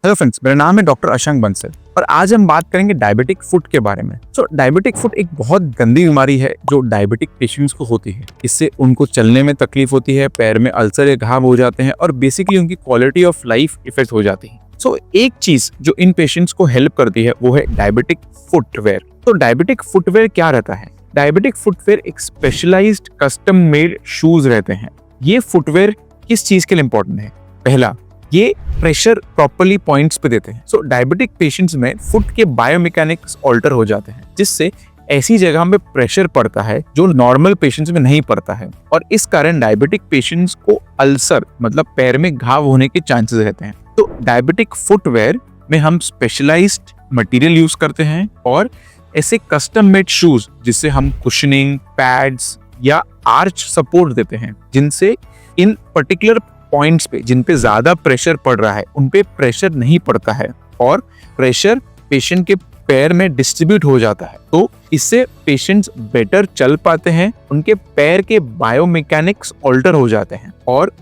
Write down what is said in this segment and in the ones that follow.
Hello friends, मेरा नाम है डॉक्टर अशंक बंसल और आज हम बात करेंगे डायबिटिक फुट के बारे में। डायबिटिक फुट एक बहुत गंदी बीमारी है जो डायबिटिक पेशेंट्स को होती है। इससे उनको चलने में तकलीफ होती है, पैर में अल्सर या घाव हो जाते हैं और बेसिकली उनकी क्वालिटी ऑफ लाइफ इफेक्ट हो जाती है। एक चीज जो इन पेशेंट्स को हेल्प करती है वो है डायबिटिक फुटवेयर। डायबिटिक फुटवेयर क्या रहता है? डायबिटिक फुटवेयर एक स्पेशलाइज्ड कस्टम मेड शूज रहते हैं। ये फुटवेयर किस चीज के लिए इंपॉर्टेंट है? पहला, ये प्रेशर प्रॉपर्ली पॉइंट्स पे देते हैं। डायबिटिक पेशेंट्स में फुट के बायोमैकेनिक्स ऑल्टर हो जाते हैं, जिससे ऐसी जगह में प्रेशर पड़ता है जो नॉर्मल पेशेंट्स में नहीं पड़ता है और इस कारण डायबिटिक पेशेंट्स को अल्सर मतलब पैर में घाव होने के चांसेस रहते हैं। डायबिटिक फुटवेयर में हम स्पेशलाइज्ड मटेरियल यूज करते हैं और ऐसे कस्टम मेड शूज जिससे हम कुशनिंग, पैड्स या आर्च सपोर्ट देते हैं, जिनसे इन पर्टिकुलर पॉइंट्स पे जिन पे ज्यादा प्रेशर पड़ रहा है उन पे प्रेशर नहीं पड़ता है और प्रेशर पेशेंट के पैर में डिस्ट्रीब्यूट हो जाता है। इससे पेशेंट्स बेटर चल पाते हैं, उनके पैर के बायोमैकेनिक्स ऑल्टर हो जाते हैं और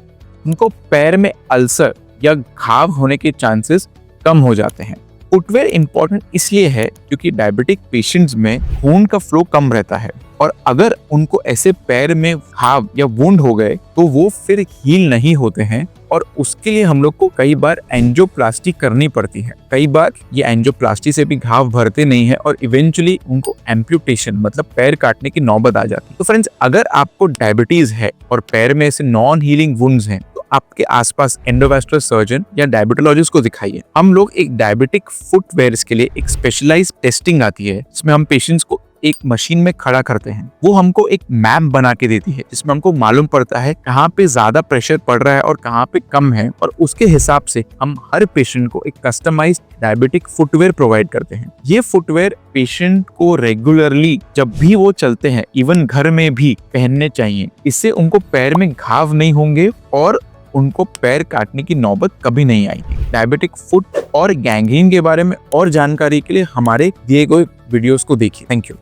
उनको पैर में अल्सर या घाव होने के चांसेस कम हो जाते हैं। फुटवेयर इंपॉर्टेंट इसलिए है क्योंकि डायबिटिक पेशेंट्स में खून का फ्लो कम रहता है और अगर उनको ऐसे पैर में घाव या वुंड हो गए तो वो फिर हील नहीं होते हैं और उसके लिए हम लोग को कई बार एंजियोप्लास्टी करनी पड़ती है। कई बार ये एंजियोप्लास्टी से भी घाव भरते नहीं है और इवेंचुअली उनको एम्प्यूटेशन मतलब पैर काटने की नौबत आ जाती है। तो फ्रेंड्स, अगर आपको डायबिटीज है और पैर में ऐसे नॉन हीलिंग वुंड्स हैं तो आपके आसपास एंडोवास्कुलर सर्जन या डायबिटोलॉजिस्ट को दिखाइए। हम लोग एक डायबिटिक फुटवेयर के लिए एक स्पेशलाइज्ड टेस्टिंग आती है जिसमें हम पेशेंट्स को एक मशीन में खड़ा करते हैं। वो हमको एक मैप बना के देती है जिसमें हमको मालूम पड़ता है कहाँ पे ज्यादा प्रेशर पड़ रहा है और कहाँ पे कम है और उसके हिसाब से हम हर पेशेंट को एक कस्टमाइज्ड डायबिटिक फुटवेयर प्रोवाइड करते हैं। ये फुटवेयर पेशेंट को रेगुलरली जब भी वो चलते हैं, इवन घर में भी पहनने चाहिए। इससे उनको पैर में घाव नहीं होंगे और उनको पैर काटने की नौबत कभी नहीं आएगी। डायबिटिक फुट और गैंग्रीन के बारे में और जानकारी के लिए हमारे दिए गए वीडियोस को देखिए। Thank you.